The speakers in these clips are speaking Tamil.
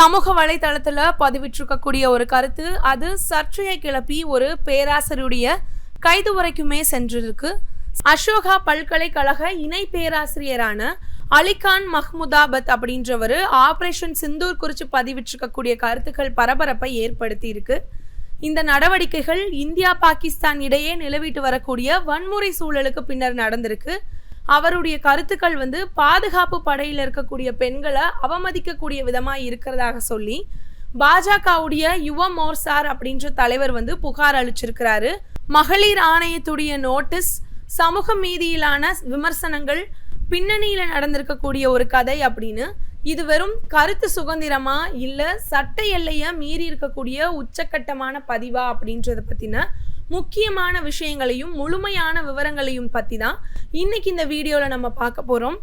சமூக வலைதளத்துல பதிவிட்டிருக்கக்கூடிய ஒரு கருத்து, அது சர்ச்சையை கிளப்பி ஒரு பேராசிரியருடைய கைது வரைக்குமே சென்றிருக்கு. அசோகா பல்கலைக்கழக இணை பேராசிரியரான அலிகான் மஹ்முதாபாத் அப்படின்றவர் ஆபரேஷன் சிந்தூர் குறித்து பதிவிட்டிருக்கக்கூடிய கருத்துக்கள் பரபரப்பை ஏற்படுத்தி இருக்கு. இந்த நடவடிக்கைகள் இந்தியா பாகிஸ்தான் இடையே நிலவிட்டு வரக்கூடிய வன்முறை சூழலுக்கு பின்னர் நடந்திருக்கு. அவருடைய கருத்துக்கள் பாதுகாப்பு படையில் இருக்கக்கூடிய பெண்களை அவமதிக்கக்கூடிய விதமாக இருக்கிறதாக சொல்லி பாஜகவுடைய யுவ மோர்சார் அப்படின்ற தலைவர் புகார் அளிச்சிருக்கிறாரு. மகளிர் ஆணையத்துடைய நோட்டீஸ், சமூக மீதியிலான விமர்சனங்கள், பின்னணியில் நடந்திருக்கக்கூடிய ஒரு கதை அப்படின்னு, இது வெறும் கருத்து சுதந்திரமா இல்ல சட்ட எல்லையை மீறி இருக்கக்கூடிய உச்சக்கட்டமான பதிவா அப்படின்றத பத்தின முக்கியமான விஷயங்களையும் முழுமையான விவரங்களையும் பத்தி தான் இன்னைக்கு இந்த வீடியோல நம்ம பார்க்க போறோம்.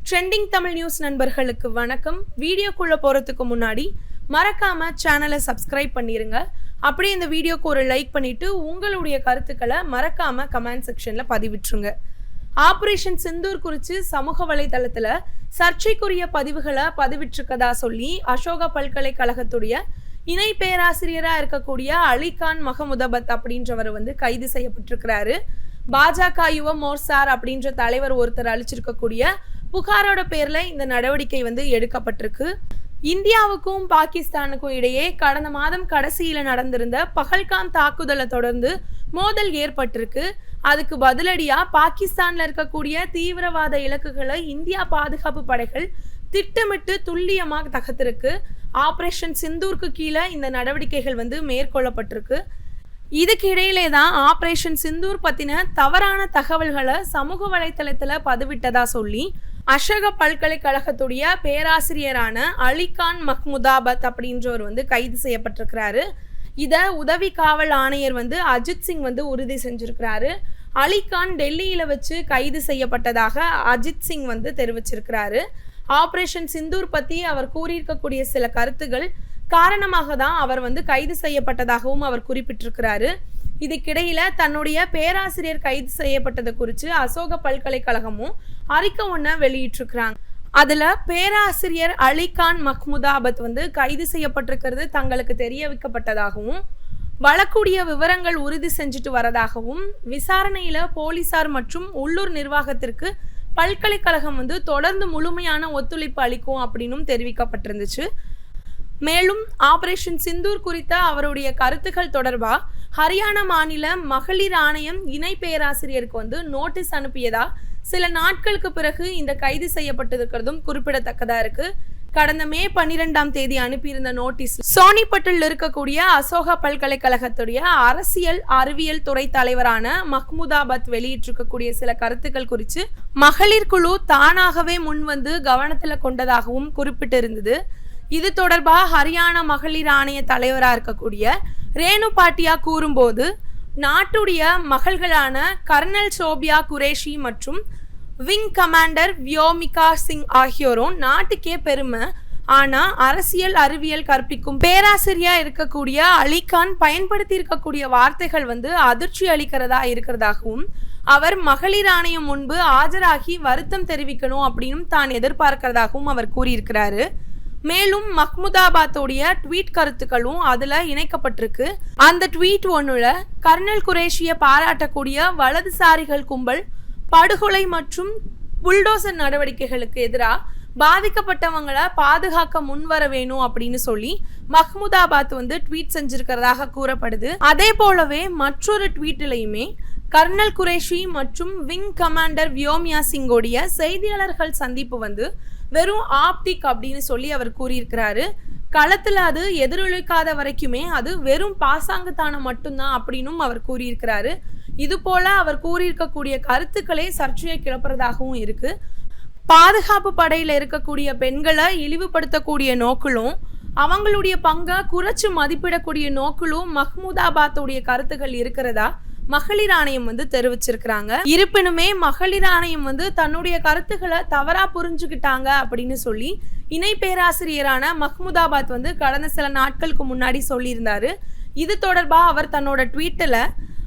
ட்ரெண்டிங் தமிழ் நியூஸ் நண்பர்களுக்கு வணக்கம். வீடியோக்குள்ள போறதுக்கு முன்னாடி மறக்காம சேனலை சப்ஸ்கிரைப் பண்ணிருங்க. அப்படியே இந்த வீடியோக்கு ஒரு லைக் பண்ணிட்டு உங்களுடைய கருத்துக்களை மறக்காம கமெண்ட் செக்ஷன்ல பதிவிட்டுருங்க. ஆபரேஷன் சிந்தூர் குறித்து சமூக வலைதளத்துல சர்ச்சைக்குரிய பதிவுகளை பதிவிட்டிருக்கதா சொல்லி அசோகா பல்கலைக்கழகத்துடைய இணை பேராசிரியரா இருக்கக்கூடிய அலிகான் மஹ்முதாபாத் அப்படின்றவர் கைது செய்யப்பட்டிருக்கிறாரு. பாஜக யுவ மோர்சார் அப்படின்ற தலைவர் ஒருத்தர் அளிச்சிருக்கக்கூடிய புகாரோட பேர்ல இந்த நடவடிக்கை எடுக்கப்பட்டிருக்கு. இந்தியாவுக்கும் பாகிஸ்தானுக்கும் இடையே கடந்த மாதம் கடைசியில நடந்திருந்த பஹல்காம் தாக்குதலை தொடர்ந்து மோதல் ஏற்பட்டிருக்கு. அதுக்கு பதிலடியா பாகிஸ்தான்ல இருக்கக்கூடிய தீவிரவாத இலக்குகளை இந்தியா பாதுகாப்பு படைகள் திட்டமிட்டு துல்லியமாக தகர்த்திருக்கு. ஆபரேஷன் சிந்தூருக்கு கீழே இந்த நடவடிக்கைகள் மேற்கொள்ளப்பட்டிருக்கு. இதுக்கு இடையிலே தான் ஆபரேஷன் சிந்தூர் பத்தின தவறான தகவல்களை சமூக வலைத்தளத்துல பதிவிட்டதா சொல்லி அசோகா பல்கலைக்கழகத்துடைய பேராசிரியரான அலிகான் மஹ்முதாபாத் அப்படின்றவர் கைது செய்யப்பட்டிருக்கிறாரு. இத உதவி காவல் ஆணையர் அஜித் சிங் உறுதி செஞ்சிருக்கிறாரு. அலிகான் டெல்லியில வச்சு கைது செய்யப்பட்டதாக அஜித் சிங் தெரிவிச்சிருக்கிறாரு. ஆபரேஷன் சிந்தூர் பத்தி அவர் கூறியிருக்கக்கூடிய சில கருத்துகள் காரணமாக தான் அவர் கைது செய்யப்பட்டதாகவும் அவர் குறிப்பிட்டிருக்கிறாரு. இதுக்கிடையில தன்னுடைய பேராசிரியர் கைது செய்யப்பட்டது குறித்து அசோகா பல்கலைக்கழகமும் அறிக்கை ஒன்றை வெளியிட்டிருக்கிறாங்க. அதுல பேராசிரியர் அலிகான் மஹ்முதாபாத் கைது செய்யப்பட்டிருக்கிறது தங்களுக்கு தெரிய வைக்கப்பட்டதாகவும், வழக்கூடிய விவரங்கள் உறுதி செஞ்சுட்டு வரதாகவும், விசாரணையில போலீசார் மற்றும் உள்ளூர் நிர்வாகத்திற்கு பல்கலைக்கழகம் தொடர்ந்து முழுமையான ஒத்துழைப்பு அளிக்கும் அப்படின்னும் தெரிவிக்கப்பட்டிருந்துச்சு. மேலும் ஆபரேஷன் சிந்தூர் குறித்த அவருடைய கருத்துக்கள் தொடர்பா ஹரியானா மாநில மகளிர் ஆணையம் இணை பேராசிரியருக்கு நோட்டீஸ் அனுப்பியதா சில நாட்களுக்கு பிறகு இந்த கைது செய்யப்பட்டிருக்கிறதும் குறிப்பிடத்தக்கதா இருக்கு. கடந்த மே 12ஆம் தேதி அனுப்பியிருந்த நோட்டீஸ் சோனிபட்டில் இருக்கக்கூடிய அசோகா பல்கலைக்கழகத்துடைய அரசியல் அறிவியல் துறை தலைவரான மஹ்முதாபாத் வெளியிட்டிருக்கக்கூடிய சில கருத்துக்கள் குறித்து மகளிர் குழு தானாகவே முன்வந்து கவனத்துல கொண்டதாகவும் குறிப்பிட்டிருந்தது. இது தொடர்பாக ஹரியானா மகளிர் ஆணைய தலைவராக இருக்கக்கூடிய ரேணு பாட்டியா கூறும்போது, நாட்டுடைய மகள்களான கர்னல் சோபியா குரேஷி மற்றும் விங் கமாண்டர் வியோமிகா சிங் ஆகியோரும் நாட்டுக்கே பெருமை. ஆனா அரசியல் அறிவியல் கற்பிக்கும் பேராசிரியா இருக்கக்கூடிய அலிகான் பயன்படுத்தி இருக்கக்கூடிய வார்த்தைகள் அதிர்ச்சி அளிக்கிறதா இருக்கிறதாகவும், அவர் மகளிர் ஆணையம் முன்பு ஆஜராகி வருத்தம் தெரிவிக்கணும் அப்படின்னு தான் எதிர்பார்க்கிறதாகவும் அவர் கூறியிருக்கிறாரு. மேலும் மஹ்முதாபாத்தோடைய ட்வீட் கருத்துக்களும் அதுல இணைக்கப்பட்டிருக்கு. அந்த ட்வீட் ஒன்றுல கர்னல் குரேஷியை பாராட்டக்கூடிய வலதுசாரிகள் கும்பல் படுகொலை மற்றும் புல்டோசர் நடவடிக்கைகளுக்கு எதிராக பாதிக்கப்பட்டவங்களை பாதுகாக்க முன்வர வேணும் அப்படின்னு சொல்லி மஹ்முதாபாத் ட்வீட் செஞ்சிருக்கிறதாக கூறப்படுது. அதே போலவே மற்றொரு ட்வீட்லையுமே கர்னல் குரேஷி மற்றும் விங் கமாண்டர் வியோமியா சிங்கோடைய செய்தியாளர்கள் சந்திப்பு வெறும் ஆப்டிக் அப்படின்னு சொல்லி அவர் கூறியிருக்கிறாரு. களத்துல அது எதிரொலிக்காத வரைக்குமே அது வெறும் பாசாங்குத்தானம் மட்டும்தான் அப்படின்னும் அவர் கூறியிருக்கிறாரு. இது போல அவர் கூறியிருக்கக்கூடிய கருத்துக்களே சர்ச்சையை கிளப்புறதாகவும் இருக்கு. பாதுகாப்பு படையில இருக்கக்கூடிய பெண்களை இழிவுபடுத்தக்கூடிய நோக்கிலும் அவங்களுடைய பங்கை குறைச்சு மதிப்பிடக்கூடிய நோக்கிலும் மஹ்முதாபாத்துடைய கருத்துக்கள் இருக்கிறதா மகளிர் ஆணையம் தெரிவிச்சிருக்கிறாங்க. இருப்பினுமே மகளிர் ஆணையம் தன்னுடைய கருத்துக்களை தவறா புரிஞ்சுக்கிட்டாங்க அப்படின்னு சொல்லி இணை பேராசிரியரான மஹ்முதாபாத் கடந்த சில நாட்களுக்கு முன்னாடி சொல்லியிருந்தாரு. இது தொடர்பா அவர் தன்னோட ட்வீட்டில்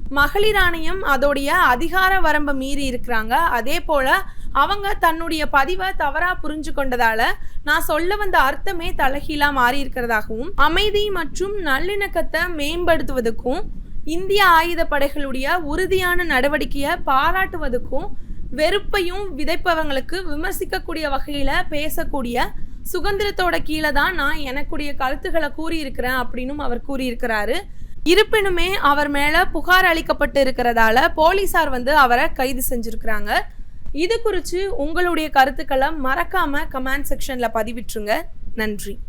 மகளிர் ஆணையம் அதோடைய அதிகார வரம்பை மீறி இருக்கிறாங்க, அதே போல அவங்க தன்னுடைய பதிவை தவறா புரிஞ்சு கொண்டதால நான் சொல்ல வந்த அர்த்தமே தலைகீழா மாறி இருக்கிறதாகவும், அமைதி மற்றும் நல்லிணக்கத்தை மேம்படுத்துவதற்கும் இந்திய ஆயுதப்படைகளுடைய உறுதியான நடவடிக்கையை பாராட்டுவதற்கும் வெறுப்பையும் விதைப்பவங்களுக்கு விமர்சிக்கக்கூடிய வகையில பேசக்கூடிய சுதந்திரத்தோட கீழே தான் நான் எனக்குடைய கருத்துக்களை கூறியிருக்கிறேன் அப்படின்னு அவர் கூறியிருக்கிறாரு. இருப்பினுமே அவர் மேல புகார் அளிக்கப்பட்டு இருக்கிறதால போலீசார் அவரை கைது செஞ்சிருக்கிறாங்க. இது குறித்து உங்களுடைய கருத்துக்களை மறக்காம கமெண்ட் செக்ஷன்ல பதிவிட்டுருங்க. நன்றி.